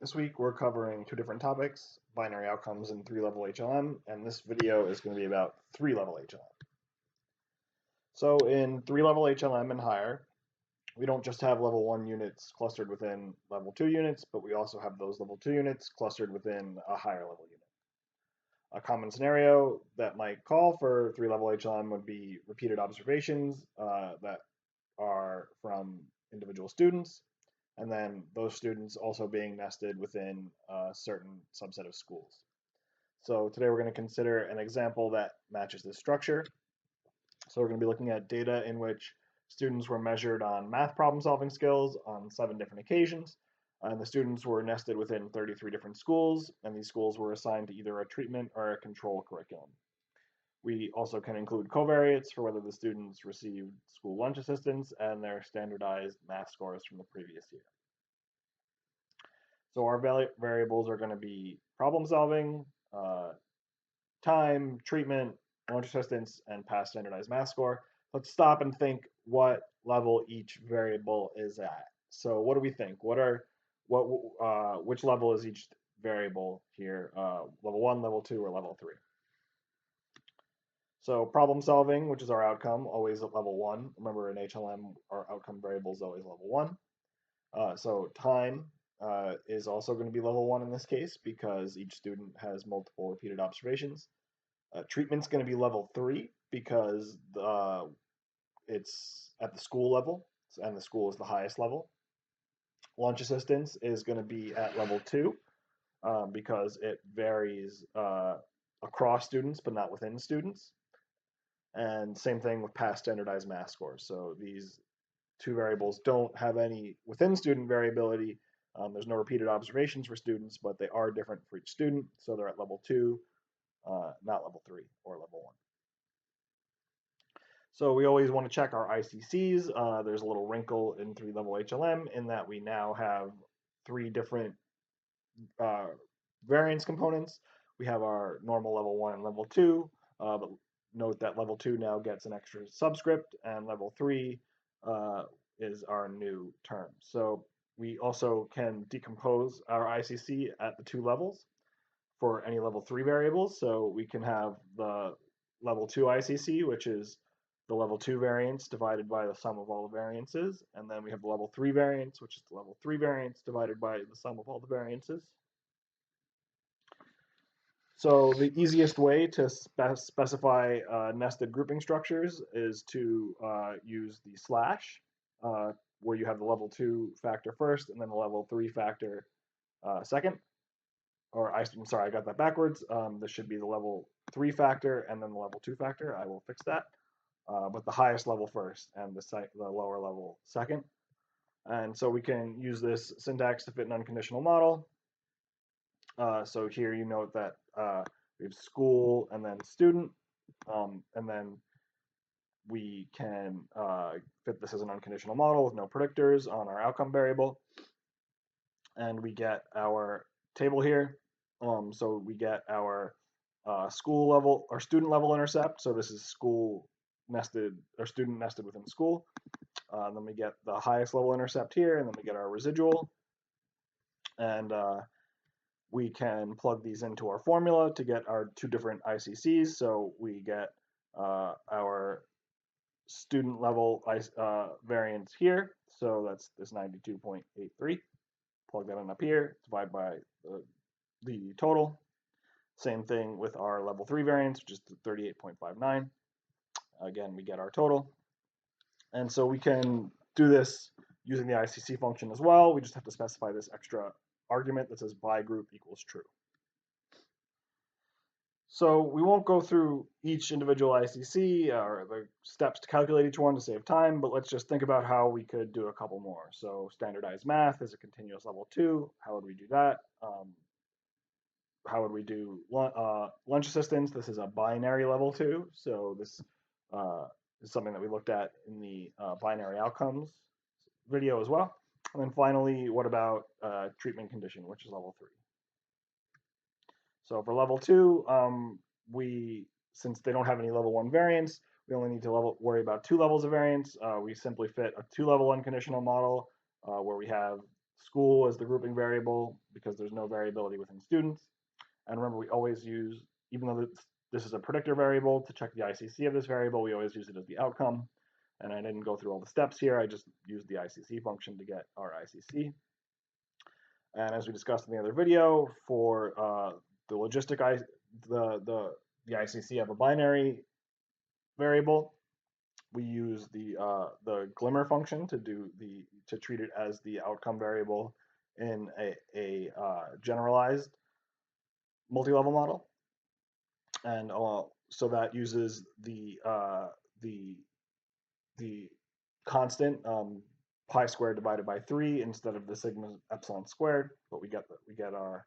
This week we're covering two different topics, binary outcomes in three-level HLM, and this video is going to be about three-level HLM. So in three-level HLM and higher, we don't just have level 1 units clustered within level 2 units, but we also have those level 2 units clustered within a higher level unit. A common scenario that might call for three-level HLM would be repeated observations that are from individual students, and then those students also being nested within a certain subset of schools. So today we're going to consider an example that matches this structure. So we're going to be looking at data in which students were measured on math problem solving skills on 7 different occasions. And the students were nested within 33 different schools, and these schools were assigned to either a treatment or a control curriculum. We also can include covariates for whether the students received school lunch assistance and their standardized math scores from the previous year. So our variables are going to be problem solving, time, treatment, lunch assistance, and past standardized math score. Let's stop and think what level each variable is at. So what do we think? Which level is each variable here? Level 1, level 2, or level 3? So problem solving, which is our outcome, always at level 1. Remember in HLM, our outcome variable is always level 1. So time is also going to be level 1 in this case because each student has multiple repeated observations. Treatment's going to be level 3 because it's at the school level, and the school is the highest level. Lunch assistance is going to be at level 2 because it varies across students but not within students. And same thing with past standardized math scores. So these two variables don't have any within student variability. There's no repeated observations for students, but they are different for each student. So they're at level 2, not level 3 or level 1. So we always want to check our ICCS. There's a little wrinkle in three-level HLM in that we now have 3 different variance components. We have our normal level 1 and level 2, but note that level 2 now gets an extra subscript, and level 3 is our new term. So we also can decompose our ICC at the 2 levels for any level 3 variables. So we can have the level 2 ICC, which is the level 2 variance divided by the sum of all the variances. And then we have the level 3 variance, which is the level 3 variance divided by the sum of all the variances. So the easiest way to specify nested grouping structures is to use the slash, where you have the level 2 factor first and then the level 3 factor second. I'm sorry, I got that backwards. This should be the level 3 factor and then the level 2 factor. I will fix that. But the highest level first and the lower level second. And so we can use this syntax to fit an unconditional model. So here you note that we have school and then student, and then we can fit this as an unconditional model with no predictors on our outcome variable. And we get our table here. So we get our school level, our student level intercept. So this is school nested, or student nested within school. Then we get the highest level intercept here, and then we get our residual. And we can plug these into our formula to get our 2 different ICCs. So we get our student level variance here. So that's this 92.83. Plug that in up here, divide by the total. Same thing with our level 3 variance, which is 38.59. Again, we get our total. And so we can do this using the ICC function as well. We just have to specify this extra argument that says by group equals true. So we won't go through each individual ICC or the steps to calculate each one to save time, but let's just think about how we could do a couple more. So standardized math is a continuous level 2. How would we do that? How would we do lunch assistance? This is a binary level 2. So this is something that we looked at in the binary outcomes video as well. And then finally, what about treatment condition, which is level 3? So for level 2, since they don't have any level 1 variance, we only need to worry about 2 levels of variance. We simply fit a 2-level unconditional model where we have school as the grouping variable because there's no variability within students. And remember, we always use, even though this is a predictor variable, to check the ICC of this variable, we always use it as the outcome. And I didn't go through all the steps here. I just used the ICC function to get our ICC. And as we discussed in the other video, for the logistic the ICC of a binary variable, we use the glimmer function to treat it as the outcome variable in a generalized multi-level model, and so that uses the constant pi squared divided by 3 instead of the sigma epsilon squared, but we get our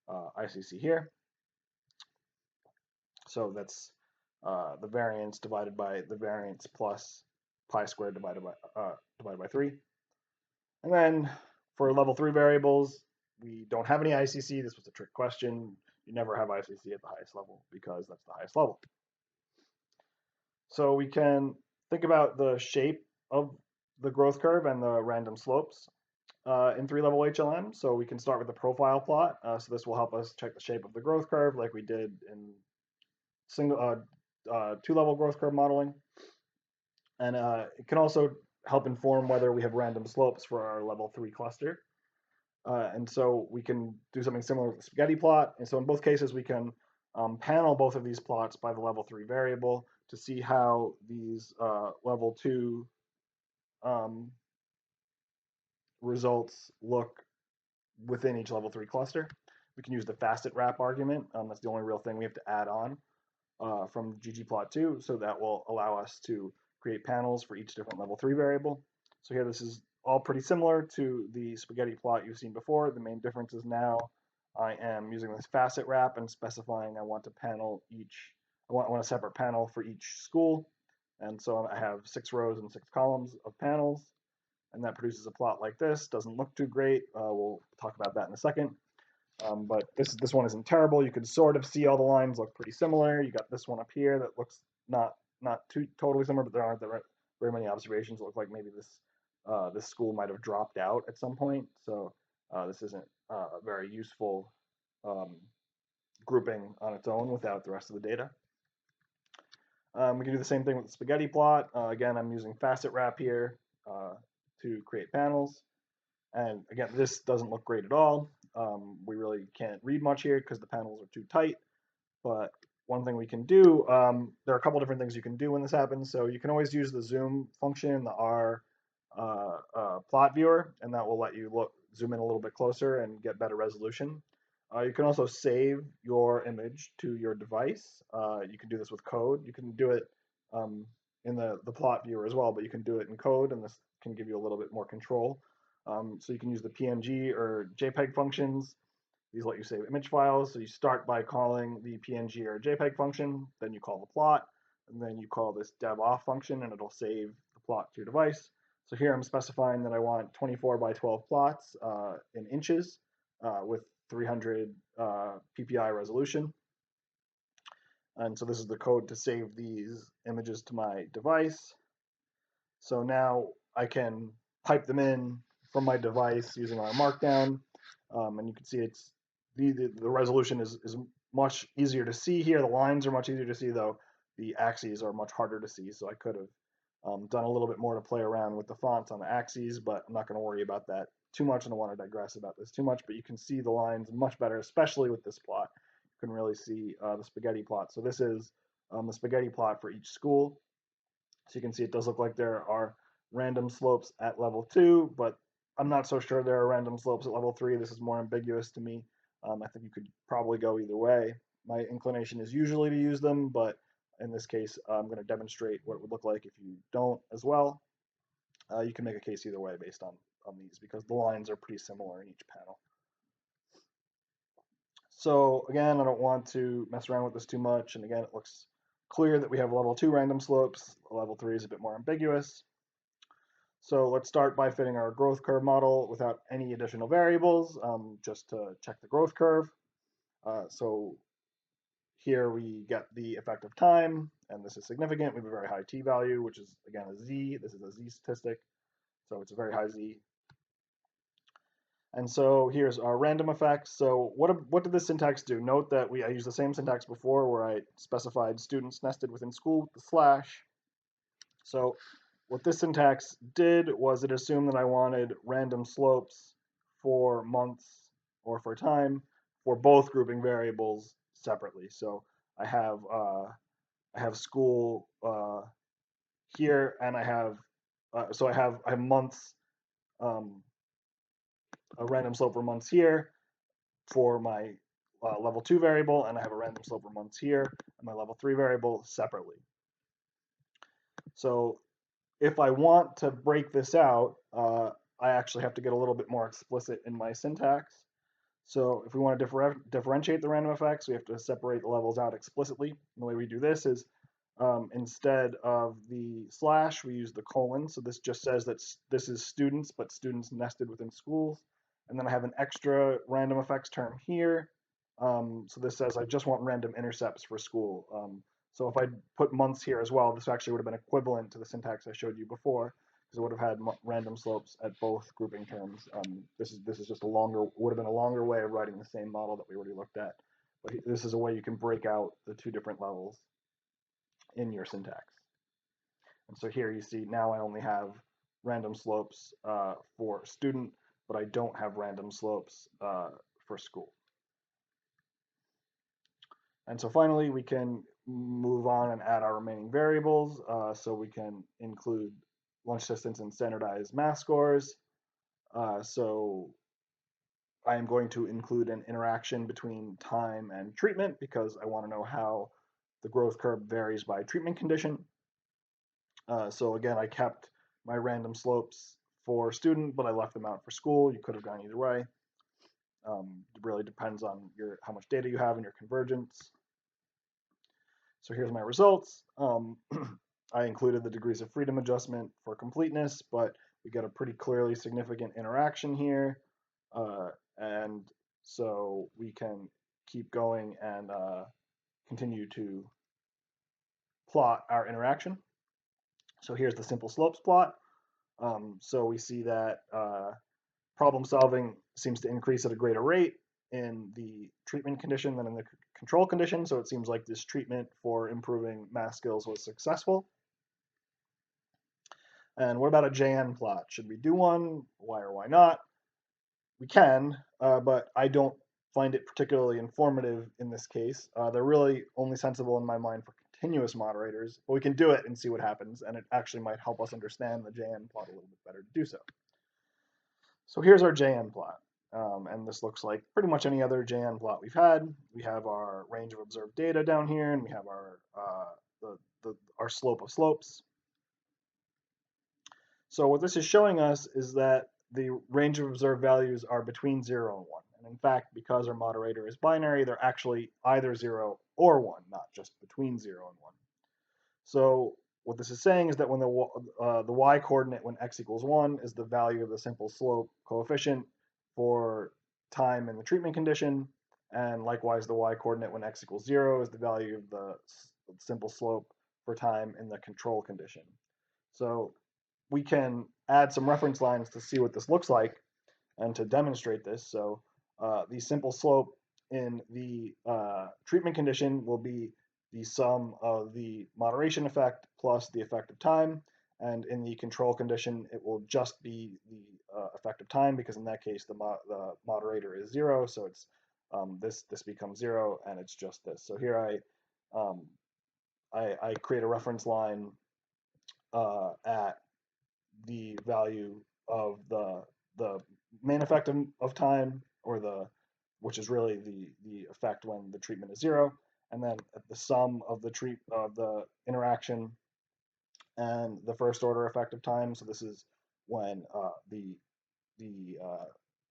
ICC here. So that's the variance divided by the variance plus pi squared divided by 3. And then for level 3 variables, we don't have any ICC. This was a trick question. You never have ICC at the highest level because that's the highest level. So we can think about the shape of the growth curve and the random slopes in 3-level HLM. So we can start with the profile plot. So this will help us check the shape of the growth curve like we did in 2-level growth curve modeling. And it can also help inform whether we have random slopes for our level 3 cluster. And so we can do something similar with the spaghetti plot. And so in both cases, we can panel both of these plots by the level 3 variable to see how these level 2 results look within each level 3 cluster. We can use the facet wrap argument. That's the only real thing we have to add on from ggplot2, so that will allow us to create panels for each different level 3 variable. So here this is all pretty similar to the spaghetti plot you've seen before. The main difference is now I am using this facet wrap and specifying I want to panel I want a separate panel for each school. And so I have 6 rows and 6 columns of panels, and that produces a plot like this. Doesn't look too great. We'll talk about that in a second. But this one isn't terrible. You can sort of see all the lines look pretty similar. You got this one up here that looks not too totally similar, but there aren't very many observations that look like maybe this school might have dropped out at some point. So this isn't a very useful grouping on its own without the rest of the data. We can do the same thing with the spaghetti plot. Again, I'm using facet wrap here to create panels. And again, this doesn't look great at all. We really can't read much here because the panels are too tight. But one thing we can do, there are a couple different things you can do when this happens. So you can always use the zoom function, the R plot viewer, and that will let you zoom in a little bit closer and get better resolution. You can also save your image to your device. You can do this with code. You can do it in the plot viewer as well, but you can do it in code, and this can give you a little bit more control. So you can use the PNG or JPEG functions. These let you save image files. So you start by calling the PNG or JPEG function, then you call the plot, and then you call this dev-off function, and it'll save the plot to your device. So here I'm specifying that I want 24 by 12 plots in inches with 300 ppi resolution. And so this is the code to save these images to my device. So now I can pipe them in from my device using our markdown, and you can see it's the resolution is much easier to see here. The lines are much easier to see, though the axes are much harder to see. So I could have done a little bit more to play around with the fonts on the axes, but I'm not going to worry about that too much. I don't want to digress about this too much, but you can see the lines much better, especially with this plot. You can really see the spaghetti plot. So this is the spaghetti plot for each school. So you can see it does look like there are random slopes at level 2, but I'm not so sure there are random slopes at level 3. This is more ambiguous to me. I think you could probably go either way. My inclination is usually to use them, but in this case, I'm going to demonstrate what it would look like if you don't as well. You can make a case either way based on these because the lines are pretty similar in each panel. So again, I don't want to mess around with this too much. And again, it looks clear that we have level 2 random slopes. Level 3 is a bit more ambiguous. So let's start by fitting our growth curve model without any additional variables, just to check the growth curve. So here we get the effective time, and this is significant. We have a very high t-value, which is, again, a z. This is a z statistic, so it's a very high z. And so here's our random effects. So what did this syntax do? Note that I used the same syntax before where I specified students nested within school with the slash. So what this syntax did was it assumed that I wanted random slopes for months or for time for both grouping variables separately. So I have uh, I have school here, and I have months, um, a random slope for months here for my level 2 variable, and I have a random slope for months here and my level 3 variable separately. So if I want to break this out, I actually have to get a little bit more explicit in my syntax. So if we want to differentiate the random effects, we have to separate the levels out explicitly. And the way we do this is instead of the slash, we use the colon. So this just says that this is students, but students nested within schools. And then I have an extra random effects term here. So this says I just want random intercepts for school. So if I put months here as well, this actually would have been equivalent to the syntax I showed you before, because it would have had random slopes at both grouping terms. This is just would have been a longer way of writing the same model that we already looked at. But this is a way you can break out the two different levels in your syntax. And so here you see now I only have random slopes for student, but I don't have random slopes for school. And so finally, we can move on and add our remaining variables. So we can include lunch distance and standardized math scores. So I am going to include an interaction between time and treatment because I want to know how the growth curve varies by treatment condition. So again, I kept my random slopes for student, but I left them out for school. You could have gone either way. It really depends on how much data you have and your convergence. So here's my results. I included the degrees of freedom adjustment for completeness, but we get a pretty clearly significant interaction here. And so we can keep going and continue to plot our interaction. So here's the simple slopes plot. So we see that problem solving seems to increase at a greater rate in the treatment condition than in the control condition. So it seems like this treatment for improving math skills was successful. And what about a JN plot? Should we do one? Why or why not? We can, but I don't find it particularly informative in this case. They're really only sensible in my mind for continuous moderators, but we can do it and see what happens, and it actually might help us understand the JN plot a little bit better to do so. So here's our JN plot, and this looks like pretty much any other JN plot we've had. We have our range of observed data down here, and we have our our slope of slopes. So what this is showing us is that the range of observed values are between 0 and 1. And in fact, because our moderator is binary, they're actually either 0 or 1, not just between 0 and 1. So what this is saying is that when the y coordinate when x equals 1 is the value of the simple slope coefficient for time in the treatment condition, and likewise the y coordinate when x equals 0 is the value of the simple slope for time in the control condition. So we can add some reference lines to see what this looks like and to demonstrate this. So the simple slope in the treatment condition will be the sum of the moderation effect plus the effect of time. And in the control condition, it will just be the effect of time because in that case, the moderator is 0. So it's this becomes 0 and it's just this. So here I create a reference line at the value of the main effect of time, or which is really the effect when the treatment is 0, and then the sum of the interaction and the first order effect of time. So this is when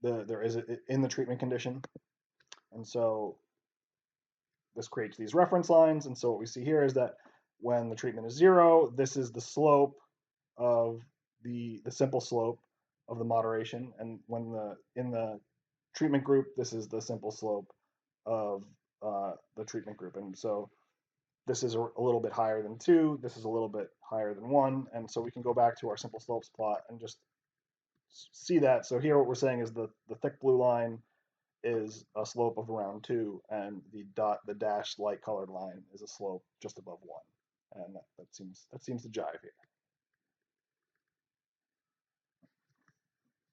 there is in the treatment condition, and so this creates these reference lines. And so what we see here is that when the treatment is 0, this is the slope of the simple slope of the moderation, and when in the treatment group, this is the simple slope of the treatment group. And so this is a little bit higher than 2, this is a little bit higher than 1, and so we can go back to our simple slopes plot and just see that. So here what we're saying is the thick blue line is a slope of around 2, and the dashed light colored line is a slope just above 1. And that seems to jive here.